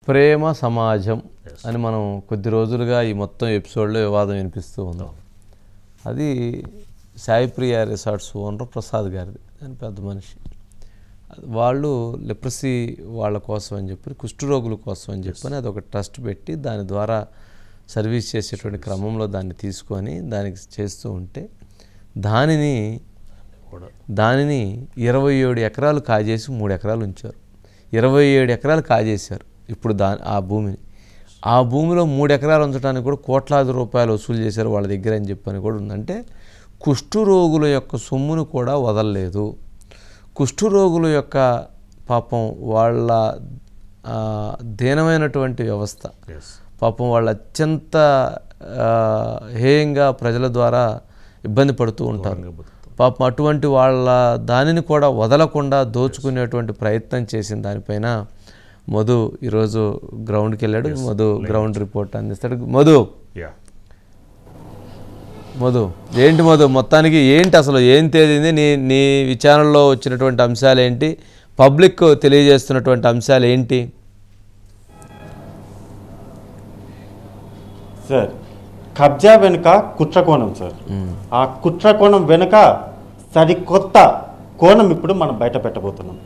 ప్రేమ సమాజం అని మనం కొద్ది రోజులుగా ఈ మొత్తం ఎపిసోడ్లో వివాదం వినిపిస్తూ ఉన్నాం. అది సాయి ప్రియ రిసార్ట్స్ ఓనర్ ప్రసాద్ గారిది అని పెద్ద మనిషి. వాళ్ళు లెప్రసీ వాళ్ళ కోసం అని చెప్పి, కుష్ఠరోగుల కోసం అని చెప్పని అది ఒక ట్రస్ట్ పెట్టి దాని ద్వారా సర్వీస్ చేసేటువంటి క్రమంలో దాన్ని తీసుకొని దానికి చేస్తూ ఉంటే దానిని 27 ఎకరాలు కాజేసి 3 ఎకరాలు ఉంచారు. 27 ఎకరాలు కాజేశారు ఇప్పుడు ఆ భూమిలో 3 ఎకరాలు ఉంచడానికి కూడా కోట్లాది రూపాయలు వసూలు చేశారు వాళ్ళ దగ్గర అని చెప్పని కూడా ఉందంటే కుష్ఠరోగుల యొక్క సొమ్మును కూడా వదలలేదు. కుష్ఠరోగుల యొక్క పాపం వాళ్ళ దీనమైనటువంటి వ్యవస్థ, పాపం వాళ్ళు అత్యంత హేయంగా ప్రజల ద్వారా ఇబ్బంది పడుతూ ఉంటారు. పాపం అటువంటి వాళ్ళ దానిని కూడా వదలకుండా దోచుకునేటువంటి ప్రయత్నం చేసిన దానిపైన మధు ఈరోజు గ్రౌండ్కి వెళ్ళాడు. మధు గ్రౌండ్ రిపోర్ట్ అందిస్తాడు. మధు ఏంటి మధు, మొత్తానికి ఏంటి అసలు ఏం తేలింది? నీ విచారణలో వచ్చినటువంటి అంశాలు ఏంటి? పబ్లిక్ తెలియజేస్తున్నటువంటి అంశాలు ఏంటి? సార్, కబ్జా వెనుక కుట్రకోణం సార్. ఆ కుట్రకోణం వెనుక సరికొత్త కోణం ఇప్పుడు మనం బయట పెట్టబోతున్నాం.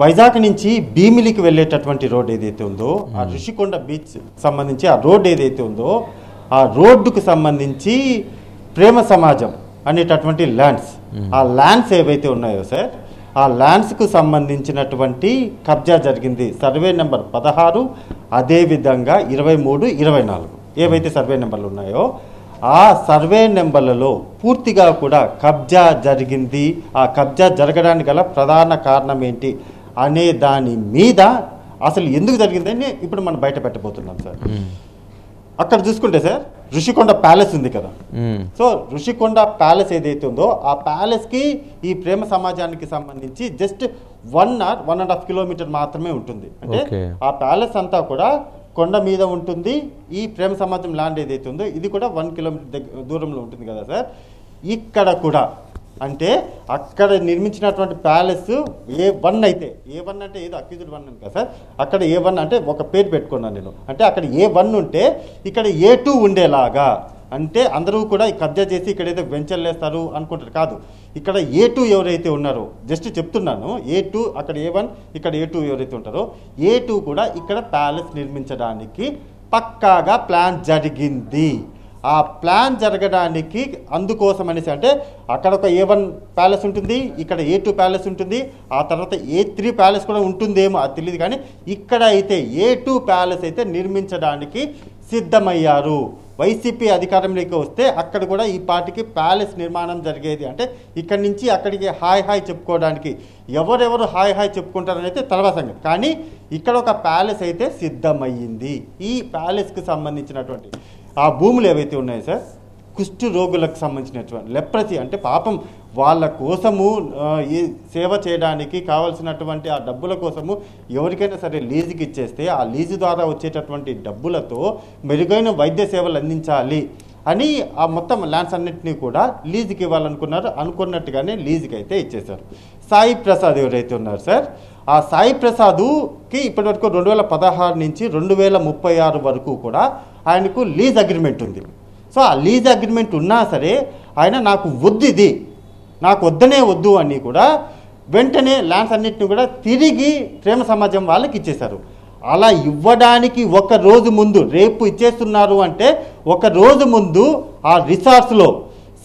వైజాగ్ నుంచి భీమిలికి వెళ్ళేటటువంటి రోడ్ ఏదైతే ఉందో, ఆ ఋషికొండ బీచ్ సంబంధించి ఆ రోడ్ ఏదైతే ఉందో, ఆ రోడ్డుకు సంబంధించి ప్రేమ సమాజం అనేటటువంటి ల్యాండ్స్, ఆ ల్యాండ్స్ ఏవైతే ఉన్నాయో సార్, ఆ ల్యాండ్స్కు సంబంధించినటువంటి కబ్జా జరిగింది. సర్వే నెంబర్ 16, అదేవిధంగా 23, 24 ఏవైతే సర్వే నెంబర్లు ఉన్నాయో ఆ సర్వే నెంబర్లలో పూర్తిగా కూడా కబ్జా జరిగింది. ఆ కబ్జా జరగడానికి గల ప్రధాన కారణం ఏంటి అనే దాని మీద అసలు ఎందుకు జరిగిందని ఇప్పుడు మనం బయట పెట్టబోతున్నాం సార్. అక్కడ చూసుకుంటే సార్, ఋషికొండ ప్యాలెస్ ఉంది కదా. సో ఋషికొండ ప్యాలెస్ ఏదైతే ఉందో ఆ ప్యాలెస్కి ఈ ప్రేమ సమాజానికి సంబంధించి జస్ట్ 1 or 1.5 కిలోమీటర్ మాత్రమే ఉంటుంది. అంటే ఆ ప్యాలెస్ అంతా కూడా కొండ మీద ఉంటుంది. ఈ ప్రేమ సమాజం ల్యాండ్ ఏదైతే ఉందో ఇది కూడా 1 కిలోమీటర్ దూరంలో ఉంటుంది కదా సార్. ఇక్కడ కూడా అంటే అక్కడ నిర్మించినటువంటి ప్యాలెస్ A1 అయితే, A1 అంటే ఏదో అక్యూజ్డ్ 1 అని కదా సార్. అక్కడ A1 అంటే ఒక పేరు పెట్టుకున్నాను నేను. అంటే అక్కడ A1 ఉంటే ఇక్కడ A2 ఉండేలాగా, అంటే అందరూ కూడా కబ్జా చేసి ఇక్కడ ఏదో వెంచర్లు వేస్తారు అనుకుంటారు కాదు. ఇక్కడ A2 ఎవరైతే ఉన్నారో, జస్ట్ చెప్తున్నాను, A2 అక్కడ A1 ఇక్కడ A2 ఎవరైతే ఉంటారో A2 కూడా ఇక్కడ ప్యాలెస్ నిర్మించడానికి పక్కాగా ప్లాన్ జరిగింది. ఆ ప్లాన్ జరగడానికి అందుకోసం అనేసి, అంటే అక్కడ ఒక A1 ప్యాలెస్ ఉంటుంది, ఇక్కడ A2 ప్యాలెస్ ఉంటుంది, ఆ తర్వాత A3 ప్యాలెస్ కూడా ఉంటుందేమో అది తెలియదు. కానీ ఇక్కడ అయితే A2 ప్యాలెస్ అయితే నిర్మించడానికి సిద్ధమయ్యారు. వైసీపీ అధికారంలోకి వస్తే అక్కడ కూడా ఈ పార్టీకి ప్యాలెస్ నిర్మాణం జరిగేది. అంటే ఇక్కడి నుంచి అక్కడికి హాయ్ చెప్పుకోవడానికి ఎవరెవరు హాయ్ చెప్పుకుంటారని అయితే తర్వాత సంగతి. కానీ ఇక్కడ ఒక ప్యాలెస్ అయితే సిద్ధమయ్యింది. ఈ ప్యాలెస్కి సంబంధించినటువంటి ఆ భూములు ఏవైతే ఉన్నాయో సార్, కుష్ఠ రోగులకు సంబంధించినటువంటి లెప్రసీ, అంటే పాపం వాళ్ళ కోసము ఈ సేవ చేయడానికి కావాల్సినటువంటి ఆ డబ్బుల కోసము ఎవరికైనా సరే లీజుకి ఇచ్చేస్తే ఆ లీజు ద్వారా వచ్చేటటువంటి డబ్బులతో మెరుగైన వైద్య సేవలు అందించాలి అని ఆ మొత్తం ల్యాండ్స్ అన్నింటినీ కూడా లీజుకి ఇవ్వాలనుకున్నారు. అనుకున్నట్టుగానే లీజుకి అయితే ఇచ్చేశారు. సాయి ప్రసాద్ ఎవరైతే ఉన్నారు సార్, ఆ సాయి ప్రసాద్కి ఇప్పటివరకు 2016 నుంచి 2036 వరకు కూడా ఆయనకు లీజ్ అగ్రిమెంట్ ఉంది. సో ఆ లీజ్ అగ్రిమెంట్ ఉన్నా సరే ఆయన నాకు వద్దనే వద్దు అని కూడా వెంటనే ల్యాండ్స్ అన్నింటినీ కూడా తిరిగి ప్రేమ సమాజం వాళ్ళకి ఇచ్చేశారు. అలా ఇవ్వడానికి ఒక రోజు ముందు, రేపు ఇచ్చేస్తున్నారు అంటే ఒక రోజు ముందు ఆ రిసార్ట్స్లో,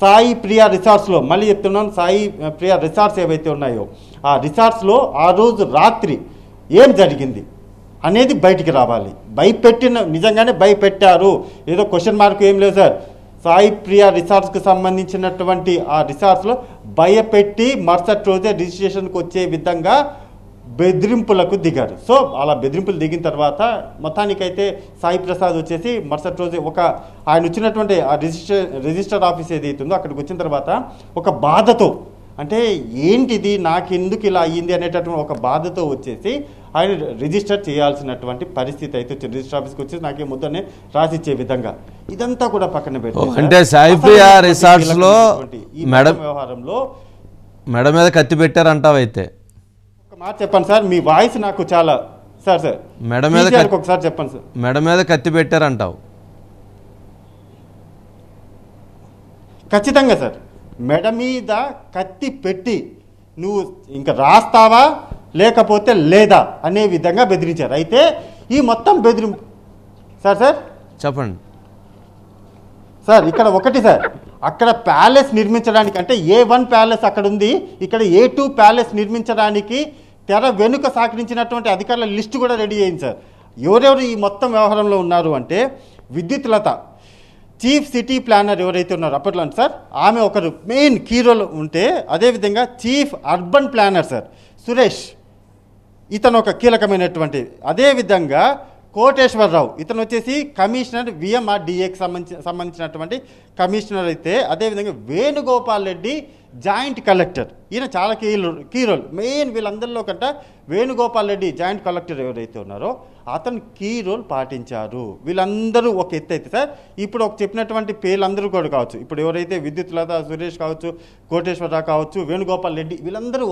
సాయి ప్రియ రిసార్ట్స్లో, మళ్ళీ చెప్తున్నాను, సాయి ప్రియ రిసార్ట్స్ ఏవైతే ఉన్నాయో ఆ రిసార్ట్స్లో ఆ రోజు రాత్రి ఏం జరిగింది అనేది బయటికి రావాలి. నిజంగానే భయపెట్టారు, ఏదో క్వశ్చన్ మార్క్ ఏం లేదు సార్. సాయి ప్రియ రిసార్ట్స్కి సంబంధించినటువంటి ఆ రిసార్ట్స్లో భయపెట్టి మరుసటి రోజే రిజిస్ట్రేషన్కి వచ్చే విధంగా బెదిరింపులకు దిగారు. సో అలా బెదిరింపులు దిగిన తర్వాత మొత్తానికైతే సాయి ప్రసాద్ వచ్చేసి మరుసటి రోజు ఆయన వచ్చినటువంటి ఆ రిజిస్టర్ ఆఫీస్ ఏదైతే ఉందో అక్కడికి వచ్చిన తర్వాత ఒక బాధతో, అంటే ఏంటిది నాకెందుకు ఇలా అయ్యింది అనేటటువంటి ఒక బాధతో వచ్చేసి ఆయన రిజిస్టర్ చేయాల్సినటువంటి పరిస్థితి అయితే వచ్చింది. రిజిస్టర్ ఆఫీస్కి వచ్చేసి నాకేం వద్దనే రాసిచ్చే విధంగా ఇదంతా కూడా పక్కన పెట్టి, అంటే సాయి ప్రియ రిసార్ట్స్లో వ్యవహారంలో మెడ మీద కత్తి పెట్టారంటావు. అయితే ఒక మాట చెప్పండి సార్, మీ వాయిస్ నాకు చాలా సార్ సార్ మెడ మీద కేసీఆర్కి ఒకసారి చెప్పండి సార్. మెడ మీద కత్తి పెట్టారంటావు. ఖచ్చితంగా సార్, మెడ మీద కత్తి పెట్టి నువ్వు ఇంకా రాస్తావా లేకపోతే లేదా అనే విధంగా బెదిరించారు. అయితే ఈ మొత్తం సార్ సార్ చెప్పండి సార్, ఇక్కడ ఒకటి సార్, అక్కడ ప్యాలెస్ నిర్మించడానికి అంటే A1 ప్యాలెస్ అక్కడ ఉంది, ఇక్కడ A2 ప్యాలెస్ నిర్మించడానికి తెర వెనుక సహకరించినటువంటి అధికారుల లిస్టు కూడా రెడీ అయింది సార్. ఎవరెవరు ఈ మొత్తం వ్యవహారంలో ఉన్నారు అంటే విద్యుత్ లత, చీఫ్ సిటీ ప్లానర్ ఎవరైతే ఉన్నారో అప్పట్లో సార్, ఆమె ఒకరు మెయిన్ కీ రోల్ ఉంటే, అదేవిధంగా chief urban planner sir Suresh, ఇతను ఒక కీలకమైనటువంటి, అదేవిధంగా కోటేశ్వరరావు ఇతను వచ్చేసి కమిషనర్ VMRDAకి సంబంధించినటువంటి కమిషనర్ అయితే, అదేవిధంగా వేణుగోపాల్ రెడ్డి జాయింట్ కలెక్టర్, ఈయన చాలా కీ రోల్ మెయిన్ వీళ్ళందరిలో కంట వేణుగోపాల్ రెడ్డి జాయింట్ కలెక్టర్ ఎవరైతే ఉన్నారో అతను కీ రోల్ పాటించారు. వీళ్ళందరూ ఒక ఎత్తు అయితే సార్, ఇప్పుడు ఒక చెప్పినటువంటి పేర్లందరూ కూడా కావచ్చు, ఇప్పుడు ఎవరైతే విద్యుత్ లత సురేష్ కావచ్చు, కోటేశ్వరరావు కావచ్చు, వేణుగోపాల్ రెడ్డి, వీళ్ళందరూ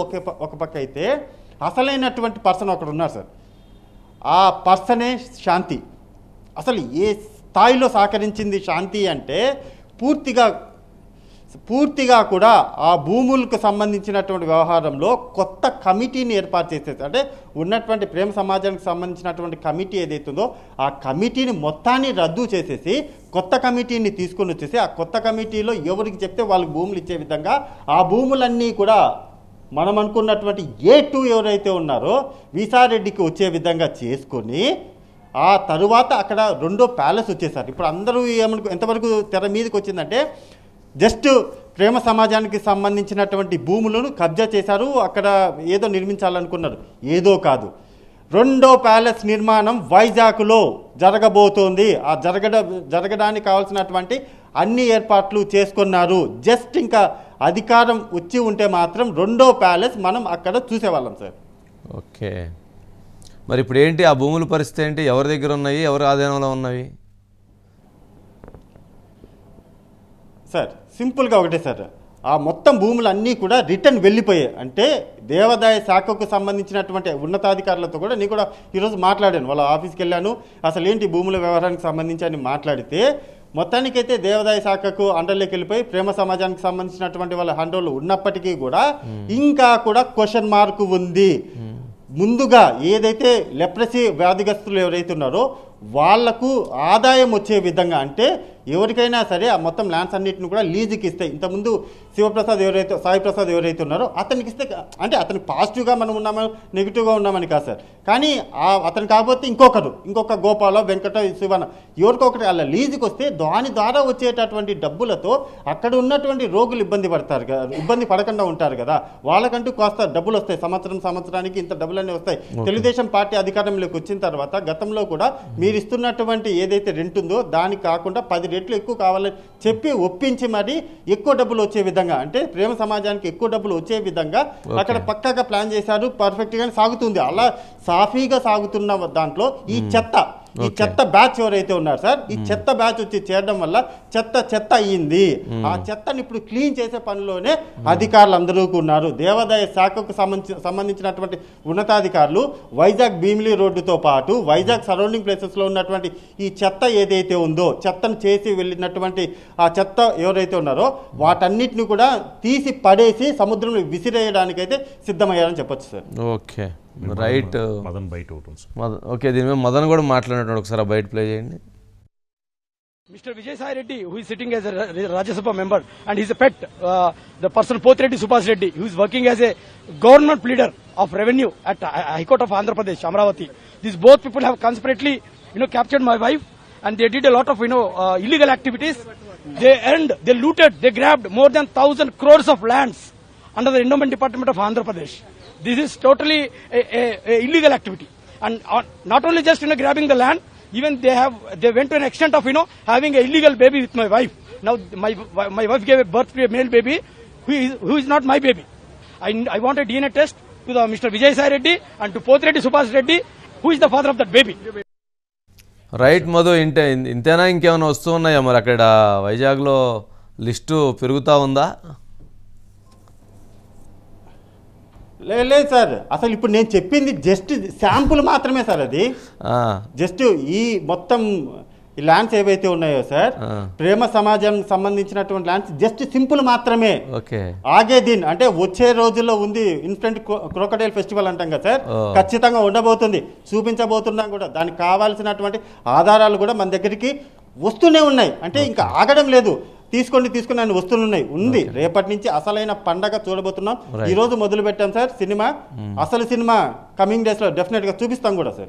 ఒక పక్క అయితే అసలైనటువంటి పర్సన్ ఒకడు ఉన్నారు సార్, ఆ పర్సనే శాంతి. అసలు ఏ స్థాయిలో సహకరించింది శాంతి అంటే పూర్తిగా కూడా ఆ భూములకు సంబంధించినటువంటి వ్యవహారంలో కొత్త కమిటీని ఏర్పాటు చేసేది. అంటే ఉన్నటువంటి ప్రేమ సమాజానికి సంబంధించినటువంటి కమిటీ ఏదైతుందో ఆ కమిటీని మొత్తాన్ని రద్దు చేసేసి కొత్త కమిటీని తీసుకొని వచ్చేసి ఆ కొత్త కమిటీలో ఎవరికి చెప్తే వాళ్ళకి భూములు ఇచ్చే విధంగా ఆ భూములన్నీ కూడా మనం అనుకున్నటువంటి A2 ఎవరైతే ఉన్నారో విసారెడ్డికి వచ్చే విధంగా చేసుకొని ఆ తరువాత అక్కడ రెండో ప్యాలెస్ వచ్చేసారు. ఇప్పుడు అందరూ ఎంతవరకు తెర మీదకి వచ్చిందంటే జస్ట్ ప్రేమ సమాజానికి సంబంధించినటువంటి భూములను కబ్జా చేశారు, అక్కడ ఏదో నిర్మించాలనుకున్నారు, ఏదో కాదు, రెండో ప్యాలెస్ నిర్మాణం వైజాగ్లో జరగబోతోంది. ఆ జరగడానికి కావాల్సినటువంటి అన్ని ఏర్పాట్లు చేసుకున్నారు. జస్ట్ ఇంకా అధికారం వచ్చి ఉంటే మాత్రం రెండో ప్యాలెస్ మనం అక్కడ చూసేవాళ్ళం సార్. ఓకే, మరి ఇప్పుడు ఏంటి ఆ భూముల పరిస్థితి ఏంటి? ఎవరి దగ్గర ఉన్నాయి, ఎవరి ఆధీనంలో ఉన్నవి? సార్ సింపుల్గా ఒకటే సార్, ఆ మొత్తం భూములు అన్నీ కూడా రిటర్న్ వెళ్ళిపోయాయి. అంటే దేవాదాయ శాఖకు సంబంధించినటువంటి ఉన్నతాధికారులతో కూడా నేను కూడా ఈరోజు మాట్లాడాను, వాళ్ళ ఆఫీస్కి వెళ్ళాను, అసలు ఏంటి భూముల వ్యవహారానికి సంబంధించి అని మాట్లాడితే మొత్తానికైతే దేవాదాయ శాఖకు అండర్లోకి వెళ్ళిపోయి ప్రేమ సమాజానికి సంబంధించినటువంటి వాళ్ళ హండోలు ఉన్నప్పటికీ కూడా ఇంకా కూడా క్వశ్చన్ మార్క్ ఉంది. ముందుగా ఏదైతే లెప్రసీ వ్యాధిగ్రస్తులు ఎవరైతే ఉన్నారో వాళ్లకు ఆదాయం వచ్చే విధంగా, అంటే ఎవరికైనా సరే ఆ మొత్తం ల్యాండ్స్ అన్నిటిని కూడా లీజుకి ఇస్తే, ఇంతకుముందు శివప్రసాద్ సాయి ప్రసాద్ ఎవరైతే ఉన్నారో అతనికి ఇస్తే, అంటే అతను పాజిటివ్గా మనం ఉన్నామని నెగిటివ్గా ఉన్నామని కాదు సార్, కానీ అతను కాకపోతే ఇంకొక గోపాల వెంకట శివన ఎవరికొకటి అలా లీజుకి వస్తే దాని ద్వారా వచ్చేటటువంటి డబ్బులతో అక్కడ ఉన్నటువంటి రోగులు ఇబ్బంది పడకుండా ఉంటారు కదా, వాళ్ళకంటూ కాస్త డబ్బులు వస్తాయి, సంవత్సరానికి ఇంత డబ్బులన్నీ వస్తాయి. తెలుగుదేశం పార్టీ అధికారంలోకి వచ్చిన తర్వాత గతంలో కూడా మీరు ఇస్తున్నటువంటి ఏదైతే రెంట్ ఉందో దానికి కాకుండా 10 రెట్లు ఎక్కువ కావాలని చెప్పి ఒప్పించి మరి ఎక్కువ డబ్బులు వచ్చే విధంగా, అంటే ప్రేమ సమాజానికి ఎక్కువ డబ్బులు వచ్చే విధంగా అక్కడ పక్కాగా ప్లాన్ చేశారు. పర్ఫెక్ట్ గానే సాగుతుంది, అలా సాఫీగా సాగుతున్న దాంట్లో ఈ చెత్త బ్యాచ్ ఎవరైతే ఉన్నారు సార్, ఈ చెత్త బ్యాచ్ వచ్చి చేరడం వల్ల చెత్త అయ్యింది. ఆ చెత్తని ఇప్పుడు క్లీన్ చేసే పనిలోనే అధికారులు అందరూ ఉన్నారు. దేవాదాయ శాఖకు సంబంధించినటువంటి ఉన్నతాధికారులు వైజాగ్ భీమిలి రోడ్డుతో పాటు వైజాగ్ సరౌండింగ్ ప్లేసెస్ లో ఉన్నటువంటి ఈ చెత్త ఏదైతే ఉందో చెత్తను చేసి వెళ్ళినటువంటి ఆ చెత్త ఎవరైతే ఉన్నారో వాటన్నిటిని కూడా తీసి పడేసి సముద్రంలో విసిరేయడానికైతే సిద్ధమయ్యారని చెప్పొచ్చు సార్. Okay, right. మదన్ బయట ఉంటుంది. ఓకే, దీని మీద మదన్ కూడా మాట్లాడినట్టు ఒకసారి బయట ప్లే చేయండి. Mr. Vijay Sai Reddy, who is sitting as a Rajya Sabha member, and he's a pet, the person Potreddy Subhash Reddy, who is working as a government pleader of revenue at High Court of Andhra Pradesh, Amravati. These both people have conspirately, captured my wife, and they did a lot of, illegal activities. They looted, they grabbed more than 1,000 crores of lands under the Endowment Department of Andhra Pradesh. This is totally a illegal activity, and not only just grabbing the land, even they went to an extent of having a illegal baby with my wife. Now my wife gave a birth to a male baby who is not my baby. I want a DNA test to the Mr. Vijay Sai Reddy and to Potreddy Subhash Reddy, who is the father of that baby. Right Madhu, ఇంతేనా ఇంకేమైనా వస్తూ ఉన్నాయా మరి అక్కడ వైజాగ్లో list పెరుగుతూ ఉందా? లేదు సార్, అసలు ఇప్పుడు నేను చెప్పింది జస్ట్ శాంపుల్ మాత్రమే సార్. అది జస్ట్ ఈ మొత్తం ఈ ల్యాండ్స్ ఏవైతే ఉన్నాయో సార్, ప్రేమ సమాజం సంబంధించినటువంటి ల్యాండ్స్ జస్ట్ సింపుల్ మాత్రమే. ఆగే దిన్ అంటే వచ్చే రోజుల్లో ఉంది ఇన్స్టెంట్ క్రోకడైల్ ఫెస్టివల్ అంటాం కదా సార్, ఖచ్చితంగా ఉండబోతుంది, చూపించబోతున్నాం కూడా. దానికి కావాల్సినటువంటి ఆధారాలు కూడా మన దగ్గరికి వస్తూనే ఉన్నాయి. అంటే ఇంకా ఆగడం లేదు, తీసుకొని అని వస్తున్నాయి. ఉంది రేపటి నుంచి అసలైన పండగ చూడబోతున్నాం. ఈ రోజు మొదలు పెట్టాం సార్ సినిమా. అసలు సినిమా కమింగ్ డేస్ లో డెఫినెట్ గా చూపిస్తాం కూడా సార్.